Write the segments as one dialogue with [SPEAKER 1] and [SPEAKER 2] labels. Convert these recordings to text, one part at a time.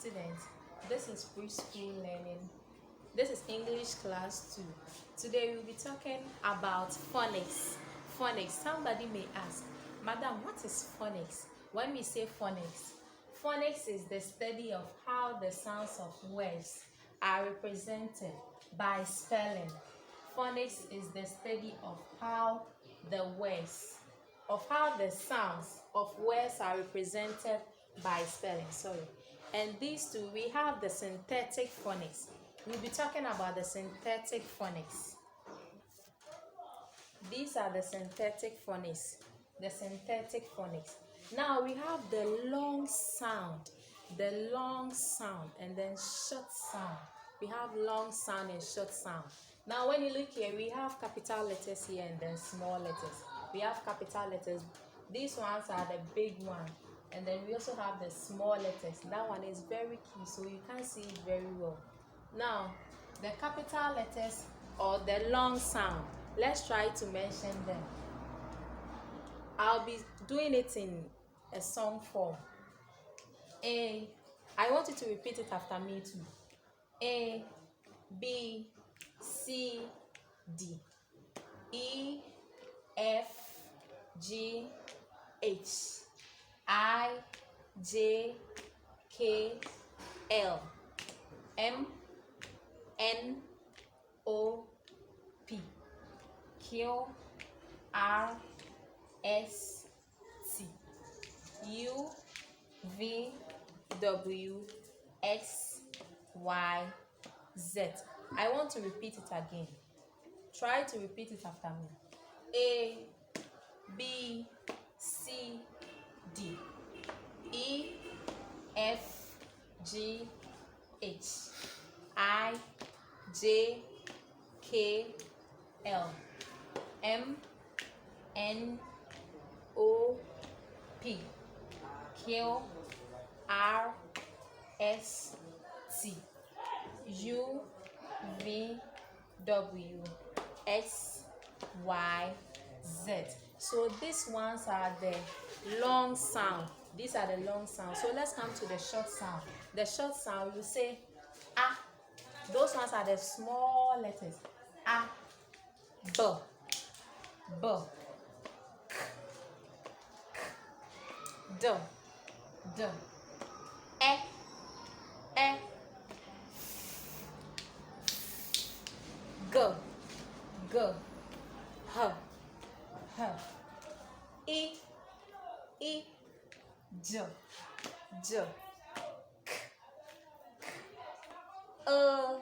[SPEAKER 1] students. This is preschool learning. This is English class 2. Today we'll be talking about phonics. Phonics. Somebody may ask, Madam, what is phonics? When we say phonics, phonics is the study of how the sounds of words are represented by spelling. Phonics is the study of how the sounds of words are represented by spelling. And these two, we have the synthetic phonics. We'll be talking about the synthetic phonics. These are the synthetic phonics. The synthetic phonics. Now we have the long sound, and then short sound. We have long sound and short sound. Now when you look here, we have capital letters here and then small letters. We have capital letters. These ones are the big one. And then we also have the small letters. That one is very key, so you can't see it very well. Now, the capital letters or the long sound, let's try to mention them. I'll be doing it in a song form. A, I want you to repeat it after me too. A, B, C, D, E, F, G, H, I, J, K, L, M, N, O, P, Q, R, S, T, U, V, W, X, Y, Z. I want to repeat it again. Try to repeat it after me. A, B, C, D, E, F, G, H, I, J, K, L, M, N, O, P, Q, R, S, T, U, V, W, X, Y, Z. So these ones are the long sound. These are the long sound. So let's come to the short sound. The short sound, you say A. Those ones are the small letters. A, B, B, K, D, D, E, E, G, G, H, H, E, E, J, J, K, K, O,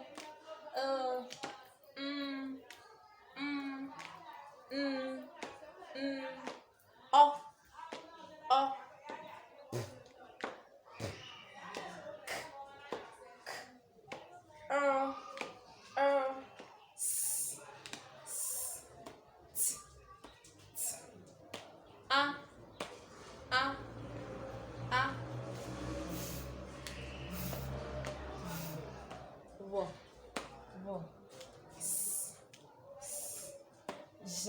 [SPEAKER 1] O, S, S, T, T, A, W, W, S, S, J,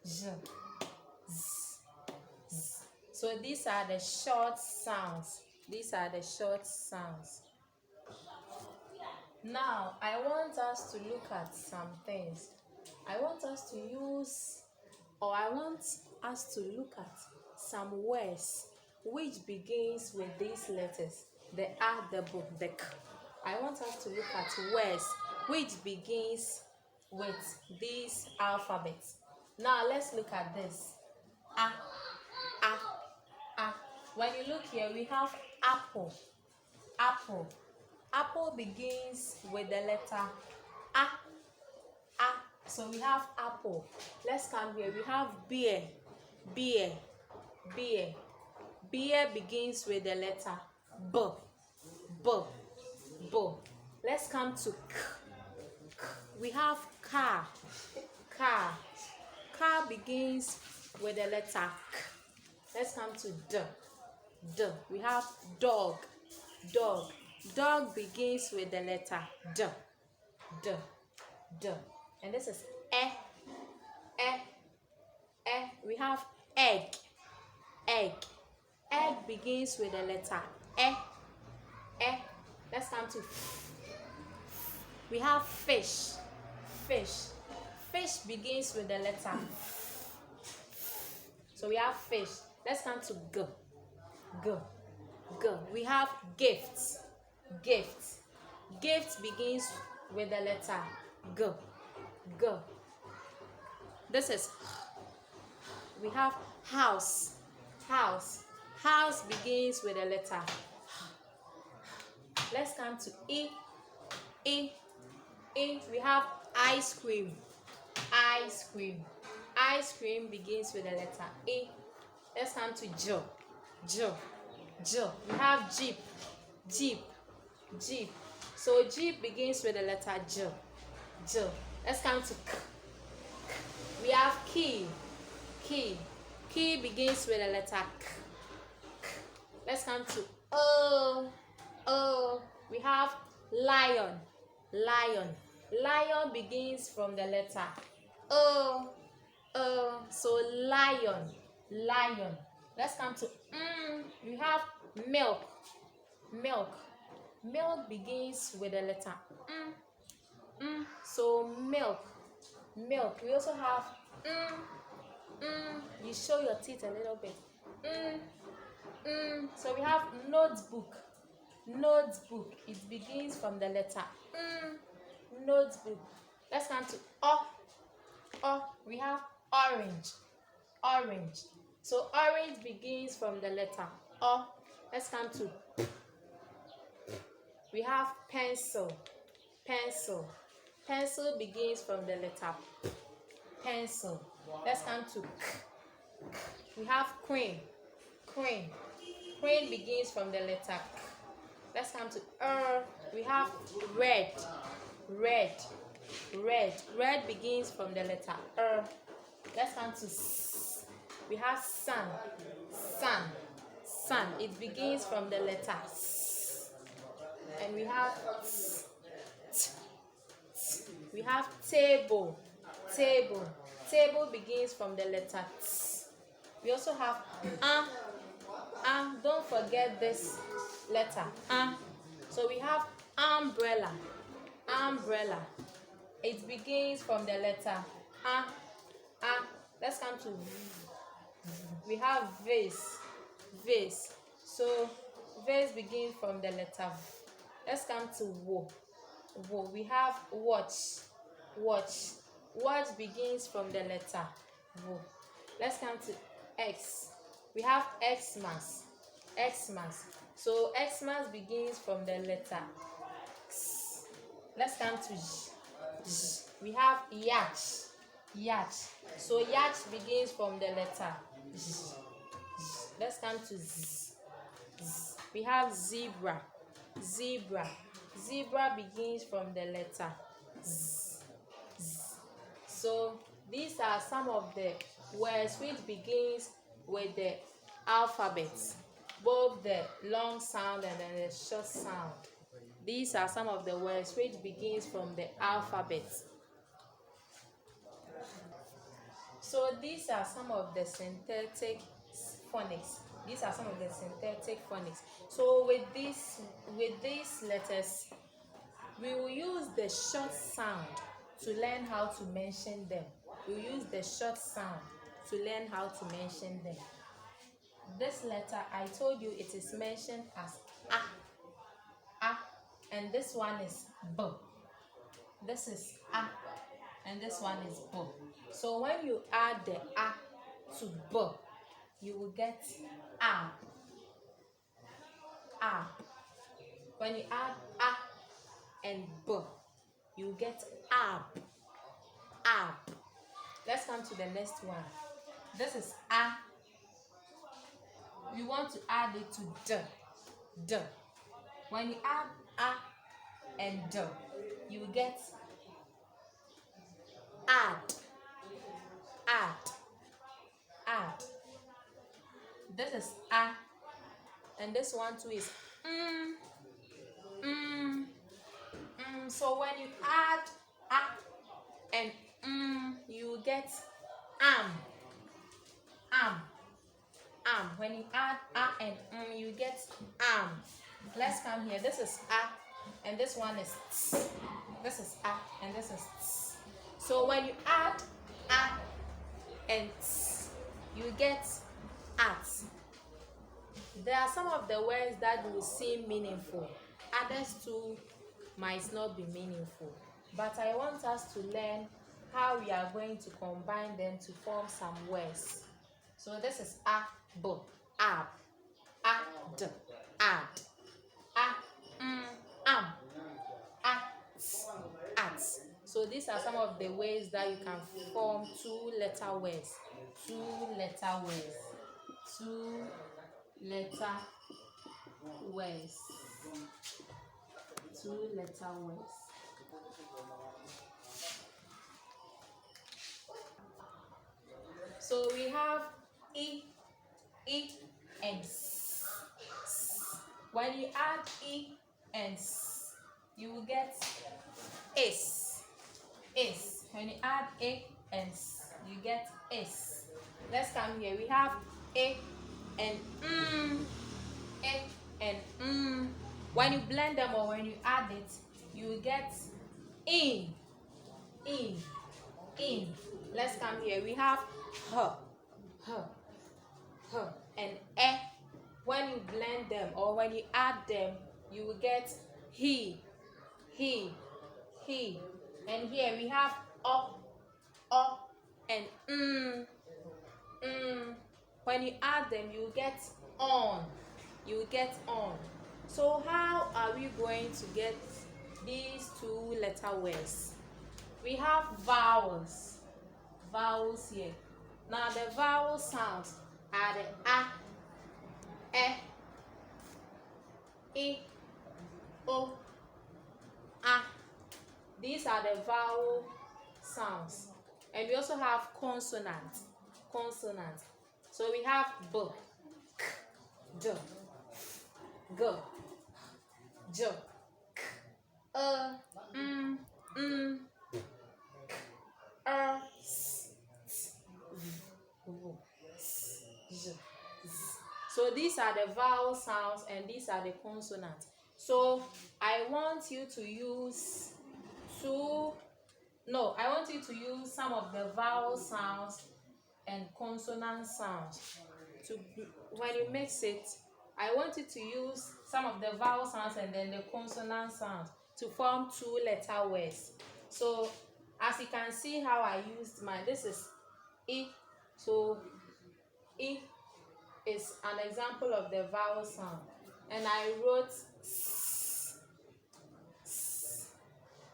[SPEAKER 1] J, Z, Z. So these are the short sounds. These are the short sounds. Now, I want us to look at some things. I want us to look at some words which begins with these letters. The A, the B, the K. I want us to look at words which begins with these alphabets. Now, let's look at this. A, A, A. When you look here, we have apple, apple. Apple begins with the letter A, A. So we have apple. Let's come here. We have beer, beer, beer. Beer begins with the letter B, B, B. Let's come to K, K. We have car, car. Car begins with the letter K. Let's come to D, D. We have dog, dog. Dog begins with the letter D, D, D. And this is E, E, E. We have egg, egg. Egg begins with the letter E, Let's come to we have fish. Fish begins with the letter. So we have fish. Let's come to G. We have gifts. Gift begins with the letter G. This is we have house. House begins with the letter. Let's come to E. We have ice cream. Ice cream begins with the letter E. Let's come to J. We have Jeep. So Jeep begins with the letter J. Let's come to K. We have key. Key begins with the letter K. Let's come to O. We have lion. Lion begins from the letter O. So lion. Let's come to we have milk. Milk begins with the letter so milk. We also have you show your teeth a little bit. So we have notebook. It begins from the letter notebook. Let's come to O. We have orange. So orange begins from the letter O. Let's come to we have pencil. Pencil begins from the letter pencil. Let's come to K. We have queen. Queen begins from the letter K. Let's come to we have red. Red begins from the letter Let's come to S. We have sun. It begins from the letter S. And we have we have table. Table begins from the letter T. We also have don't forget this letter So we have umbrella. It begins from the letter Let's come to V. We have vase. So vase begins from the letter V. Let's come to wo. We have watch. Watch begins from the letter wo. Let's come to X. We have Xmas. So Xmas begins from the letter X. Let's come to J. We have yacht. So yacht begins from the letter J. Let's come to Z. We have zebra. Zebra begins from the letter Z. So these are some of the words which begins with the alphabet, both the long sound and then the short sound. These are some of the words which begins from the alphabet. So these are some of the synthetic phonics. So with these letters, we will use the short sound to learn how to mention them. This letter, I told you it is mentioned as A, and this one is B. This is A, and this one is B. So when you add the A to B, you will get A. When you add A and B, you get ab. Let's come to the next one. This is A. We want to add it to D. When you add A and D, you get add. This is A, and this one too is So when you add A and you get am. When you add A and you get am. Let's come here. This is a, and this one is ts. This is a, and this is ts. So when you add a and ts, you get at. There are some of the words that will seem meaningful. Others too might not be meaningful. But I want us to learn how we are going to combine them to form some words. So this is ab, ab, ad, ad, am, at. So these are some of the ways that you can form two-letter words. Two-letter words. Two-letter words. Two-letter words. So we have e, and s. When you add e and s, you will get is. When you add a and s, you get is. Let's come here. We have a and a and When you blend them or when you add it, you will get in. Let's come here. We have h, and e. When you blend them or when you add them, you will get he. And here we have o, and When you add them, you will get on. So how are we going to get these two-letter words? We have vowels here. Now the vowel sounds are the a, e, o, a. These are the vowel sounds. And we also have consonant. So we have b, k, d, g, j, k, s, v, s, j, z. So these are the vowel sounds and these are the consonants. So I want you to use some of the vowel sounds and consonant sounds. When you mix it, I want you to use some of the vowel sounds and then the consonant sounds to form two-letter words. So as you can see how I used mine, this is e. So e is an example of the vowel sound, and I wrote s.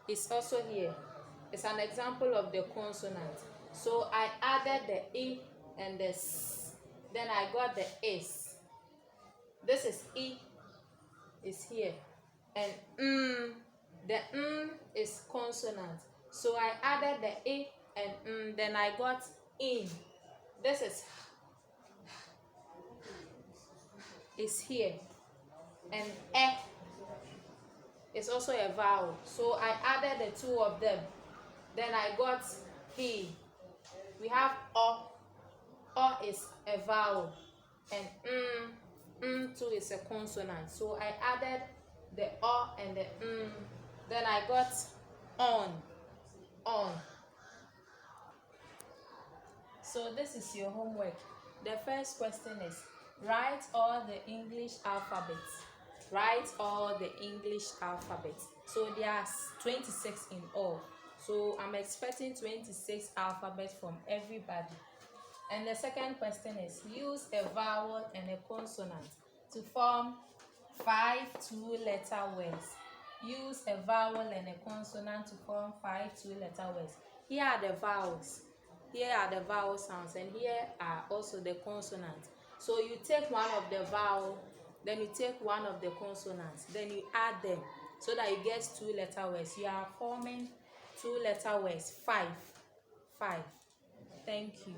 [SPEAKER 1] It's also here. It's an example of the consonant. So I added the e and the s, then I got the s. This is e, is here, and the is consonant. So I added the e and then I got in. This is here, and e is also a vowel. So I added the two of them. Then I got he. We have o. O is a vowel, and too is a consonant. So I added the o and the Then I got on. So this is your homework. The first question is, write all the English alphabets. So there are 26 in all. So I'm expecting 26 alphabets from everybody. And the second question is, use a vowel and a consonant to form 5 two-letter words. Use a vowel and a consonant to form 5 two-letter words. Here are the vowels. Here are the vowel sounds, and here are also the consonants. So you take one of the vowel, then you take one of the consonants, then you add them so that you get two-letter words. You are forming two-letter words, 5. Thank you.